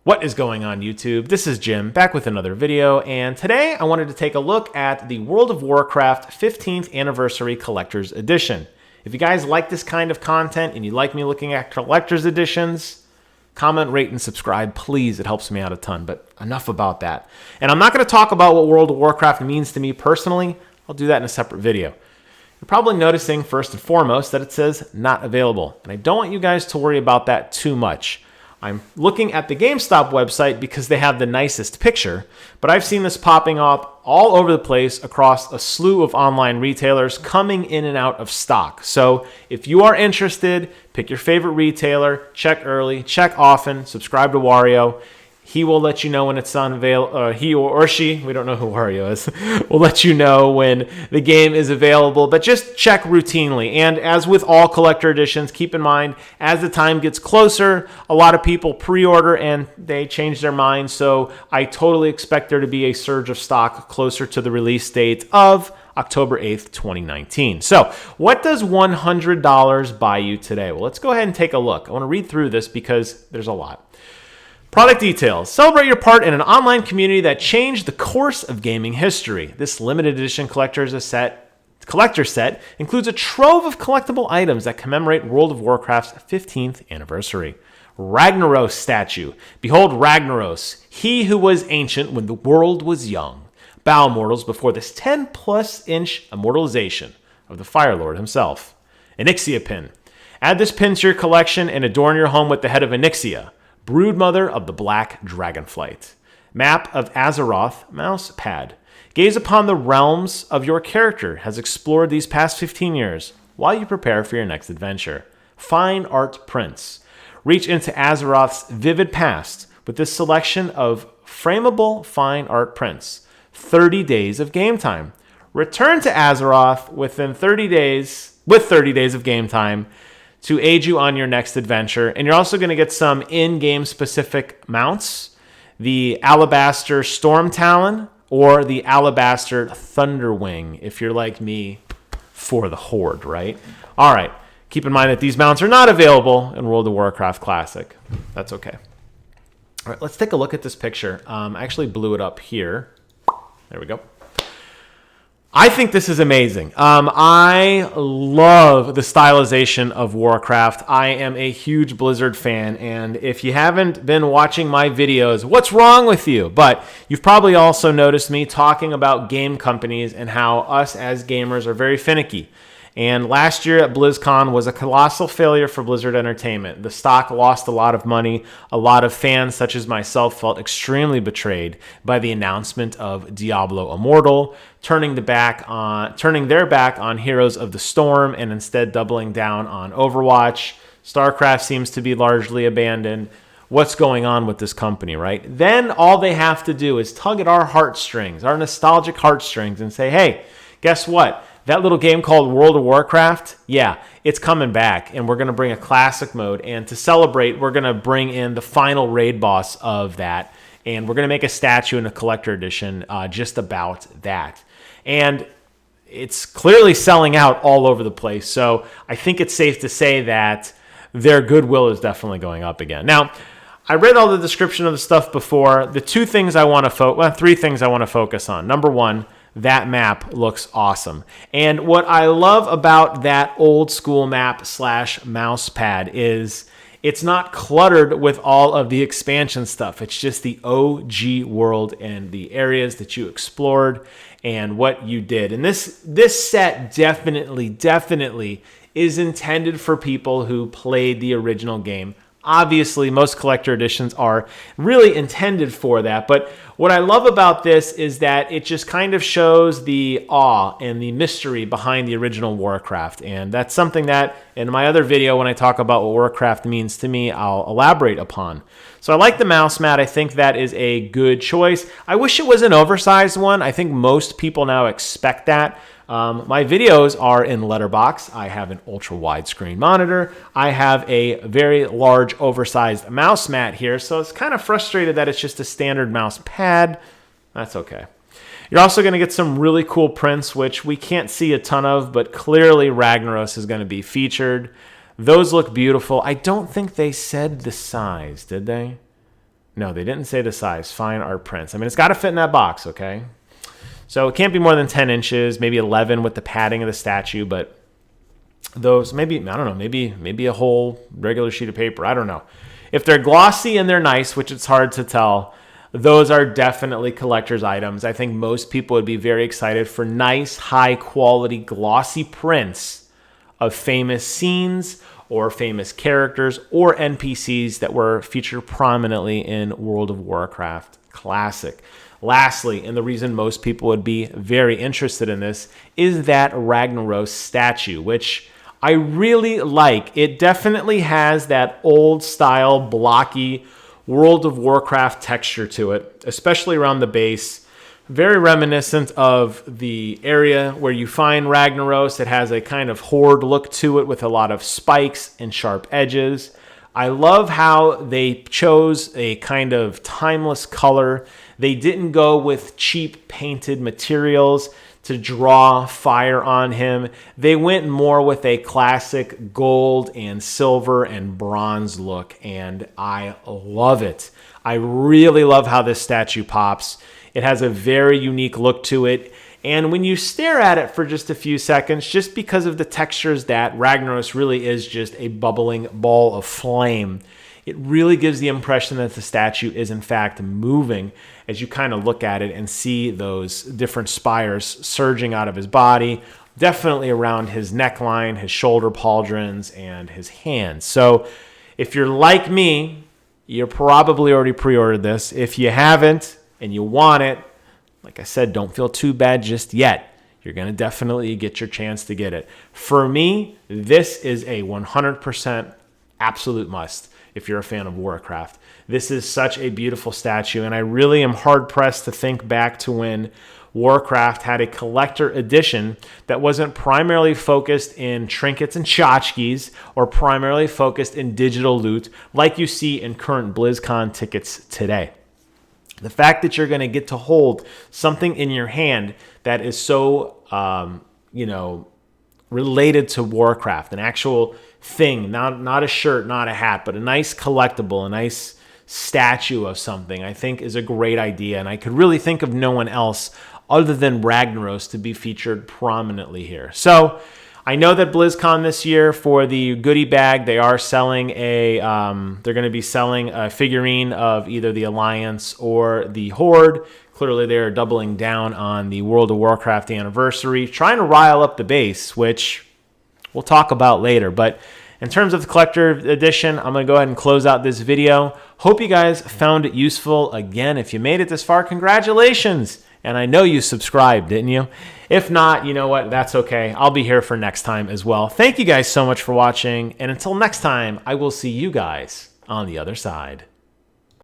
What is going on, YouTube? This is Jim, back with another video, and today I wanted to take a look at the World of Warcraft 15th Anniversary Collector's Edition. If you guys like this kind of content and you like me looking at collector's editions, comment, rate, and subscribe, please. It helps me out a ton, but enough about that. And I'm not going to talk about what World of Warcraft means to me personally. I'll do that in a separate video. You're probably noticing, first and foremost, that it says not available, and I don't want you guys to worry about that too much. I'm looking at the GameStop website because they have the nicest picture, but I've seen this popping up all over the place across a slew of online retailers coming in and out of stock. So if you are interested, pick your favorite retailer, check early, check often, subscribe to Wario. He will let you know when it's unavailable. He or she, we don't know who Wario is, will let you know when the game is available. But just check routinely. And as with all collector editions, keep in mind, as the time gets closer, a lot of people pre-order and they change their minds. So I totally expect there to be a surge of stock closer to the release date of October 8th, 2019. So what does $100 buy you today? Well, let's go ahead and take a look. I want to read through this because there's a lot. Product details. Celebrate your part in an online community that changed the course of gaming history. This limited edition collector set includes a trove of collectible items that commemorate World of Warcraft's 15th anniversary. Ragnaros Statue. Behold Ragnaros, he who was ancient when the world was young. Bow, mortals, before this 10+ inch immortalization of the Firelord himself. ONYXIA Pin. Add this pin to your collection and adorn your home with the head of ONYXIA, Broodmother of the Black Dragonflight. Map of AZEROTH Mouse Pad. Gaze upon the realms of your character has explored these past 15 years while you prepare for your next adventure. Fine art prints. Reach into Azeroth's vivid past with this selection of frameable fine art prints. 30 days of game time. Return to Azeroth within 30 days of game time to aid you on your next adventure. And you're also going to get some in-game specific mounts, the Alabaster Stormtalon or the Alabaster Thunderwing, if you're like me, for the Horde, right? All right, keep in mind that these mounts are not available in World of Warcraft Classic. That's okay. All right, let's take a look at this picture. I actually blew it up here. There we go. I think this is amazing. I love the stylization of Warcraft. I am a huge Blizzard fan, and if you haven't been watching my videos, what's wrong with you? But you've probably also noticed me talking about game companies and how us as gamers are very finicky. And last year at BlizzCon was a colossal failure for Blizzard Entertainment. The stock lost a lot of money. A lot of fans, such as myself, felt extremely betrayed by the announcement of Diablo Immortal, turning their back on Heroes of the Storm and instead doubling down on Overwatch. StarCraft seems to be largely abandoned. What's going on with this company, right? Then all they have to do is tug at our heartstrings, our nostalgic heartstrings, and say, hey, guess what? That little game called World of Warcraft, yeah, it's coming back, and we're going to bring a classic mode. And to celebrate, we're going to bring in the final raid boss of that, and we're going to make a statue in a collector edition just about that. And it's clearly selling out all over the place, so I think it's safe to say that their goodwill is definitely going up again. Now, I read all the description of the stuff before. The three things I want to focus on. Number one, that map looks awesome. And what I love about that old school map / mouse pad is it's not cluttered with all of the expansion stuff. It's just the OG world and the areas that you explored and what you did. And this set definitely is intended for people who played the original game. Obviously, most collector editions are really intended for that. But what I love about this is that it just kind of shows the awe and the mystery behind the original Warcraft. And that's something that in my other video, when I talk about what Warcraft means to me, I'll elaborate upon. So I like the mouse mat. I think that is a good choice. I wish it was an oversized one. I think most people now expect that. My videos are in letterbox. I have an ultra widescreen monitor. I have a very large oversized mouse mat here, so it's kind of frustrated that it's just a standard mouse pad. That's okay. You're also going to get some really cool prints, which we can't see a ton of, but clearly Ragnaros is going to be featured. Those look beautiful. I don't think they said the size, did they? No, they didn't say the size. Fine art prints. I mean, it's got to fit in that box, okay? So it can't be more than 10 inches, maybe 11 with the padding of the statue, but those, maybe, I don't know, maybe a whole regular sheet of paper. I don't know. If they're glossy and they're nice, which it's hard to tell, those are definitely collector's items. I think most people would be very excited for nice, high-quality, glossy prints of famous scenes or famous characters or NPCs that were featured prominently in World of Warcraft Classic. Lastly, and the reason most people would be very interested in this, is that Ragnaros statue, which I really like. It definitely has that old-style, blocky World of Warcraft texture to it, especially around the base. Very reminiscent of the area where you find Ragnaros. It has a kind of horde look to it with a lot of spikes and sharp edges. I love how they chose a kind of timeless color. They didn't go with cheap painted materials to draw fire on him. They went more with a classic gold and silver and bronze look, and I love it. I really love how this statue pops. It has a very unique look to it. And when you stare at it for just a few seconds, just because of the textures that Ragnaros really is just a bubbling ball of flame, it really gives the impression that the statue is in fact moving as you kind of look at it and see those different spires surging out of his body, definitely around his neckline, his shoulder pauldrons, and his hands. So if you're like me, you're probably already pre-ordered this. If you haven't and you want it, like I said, don't feel too bad just yet. You're going to definitely get your chance to get it. For me, this is a 100% absolute must if you're a fan of Warcraft. This is such a beautiful statue, and I really am hard-pressed to think back to when Warcraft had a collector edition that wasn't primarily focused in trinkets and tchotchkes or primarily focused in digital loot like you see in current BlizzCon tickets today. The fact that you're going to get to hold something in your hand that is so, related to Warcraft, an actual thing, not a shirt, not a hat, but a nice collectible, a nice statue of something, I think is a great idea. And I could really think of no one else other than Ragnaros to be featured prominently here. So I know that BlizzCon this year, for the goodie bag, they are selling they're going to be selling a figurine of either the Alliance or the Horde. Clearly, they're doubling down on the World of Warcraft anniversary, trying to rile up the base, which we'll talk about later. But in terms of the collector edition, I'm going to go ahead and close out this video. Hope you guys found it useful. Again, if you made it this far, congratulations. And I know you subscribed, didn't you? If not, you know what? That's okay. I'll be here for next time as well. Thank you guys so much for watching. And until next time, I will see you guys on the other side.